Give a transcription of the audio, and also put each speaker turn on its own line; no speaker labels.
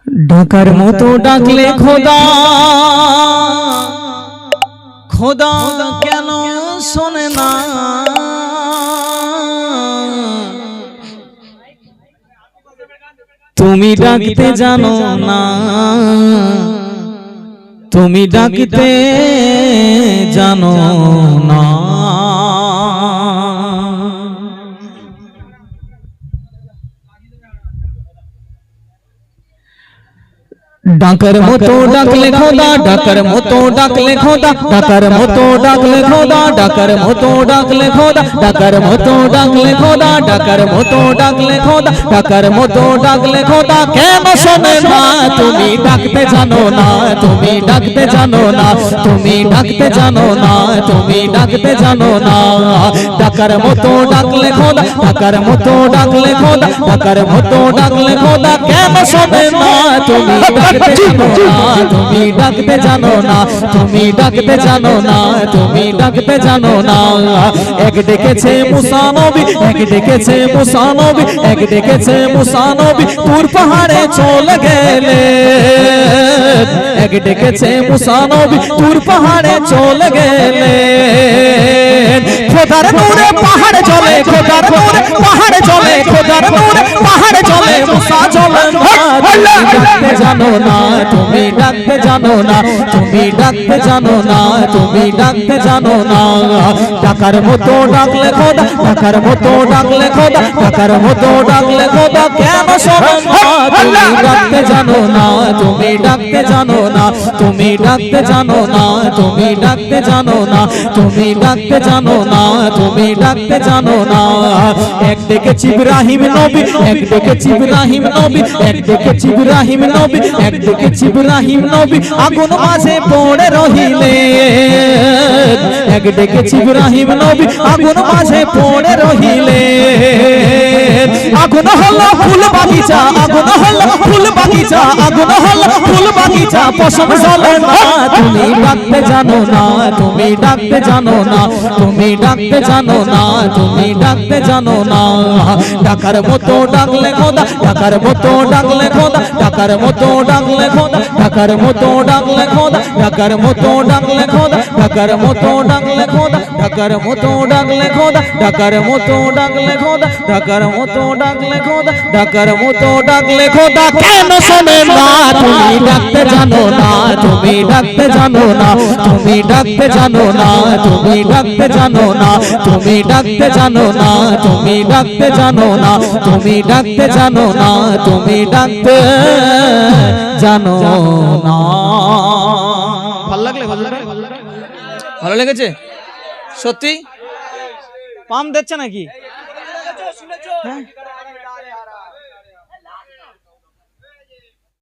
ডাকার মতো ডাকলে খোদা খোদা কেন শোনে না? তুমি ডাকতে জানো না, তুমি ডাকতে জানো না। ডাকার মতো ডাকলে খোদা, ডাকার মতো ডাকলে খোদা, ডাকার মতো ডাকলে খোদা, ডাকার মতো ডাকলে খোদা, ডাকার মতো ডাকলে খোদা, ডাকার মতো ডাকলে খোদা, ডাকার মতো ডাকলে খোদা কেন শোনে না? তুমি ডাকতে জানো না, তুমি ডাকতে জানো না, তুমি ডাকতে জানো না, তুমি ডাকতে জানো না। ডাকার মতো ডাকলে খোদা, ডাকার মতো ডাকলে খোদা, ডাকার মতো ডাকলে খোদা কেন শোনে না? তুমি তুমি ডাকতে জানো না, তুমি ডাকতে জানো না, তুমি ডাকতে জানো না। এক ডেকেছে মুসা নবী, এক ডেকেছে মুসা নবী, এক ডেকেছে মুসা নবী তুর পাহাড়ে চলে গেলে। এক ডেকেছে মুসা নবী তুর পাহাড়ে চলে গেলে। খোদার নূরে পাহাড়ে চলে, খোদার নূরে পাহাড়ে চলে, খোদার নূরে পাহাড়ে চলে, মুসা চলে না। ডাকতে জানো না, তুমি ডাকতে জানো না, তুমি ডাকতে জানো না, তুমি ডাকতে জানো না। ডাকার মতো ডাকলে খোদা, ডাকার মতো ডাকলে খোদা, ডাকার মতো ডাকলে খোদা কেন শোনো না? তুমি ডাকতে জানো না, তুমি ডাকতে জানো না, তুমি ডাকতে জানো না, তুমি ডাকতে জানো না, তুমি ডাকতে জানো না, তুমি ডাকতে জানো না। এক ডেকেছি ইব্রাহিম নবী, এক ডেকেছি ইব্রাহিম নবী, এক ডেকেছি ইব্রাহিম নবী, এক ডেকেছি ইব্রাহিম নবী আগুন মাঝে পড়ে রহিলে। এক ডেকেছি ইব্রাহিম নবী আগুন মাঝে পড়ে রহিলে। আগুন হলো ফুল বাগিচা, আগুন হলো ফুল বাগিচা, আগুন হলো ফুল বাগিচা পশম জ্বলে না। তুমি ডাকতে জানো না, তুমি ডাকতে জানো না, তুমি ডাকতে জানো না, তুমি ডাকতে জানো না। ডাকার মতো ডাকলে খোদা, ডাকার মতো ডাকলে খোদা, ডাকার মতো ডাকলে খোদা, ডাকার মতো ডাকলে খোদা, ডাকার মতো ডাকলে খোদা, ডাকার মতো ডাকলে খোদা, ডাকার মতো ডাকলে খোদা, ডাকার মতো ডাকলে খোদা, ডাকার মতো ডাকলে খোদা, ডাকার মতো ডাকলে খোদা কেন শোনে না? তুমি ডাকতে জানো না, তুমি ডাকতে জানো না, তুমি ডাকতে জানো না, তুমি ডাকতে জানো না, তুমি ডাকতে জানো না, তুমি ডাকতে জানো না, তুমি ডাকতে জানো না, তুমি ডাকতে জানো না। ভালো লাগলে? ভালো লেগেছে সত্যি? পাম দিচ্ছে নাকি? হ্যাঁ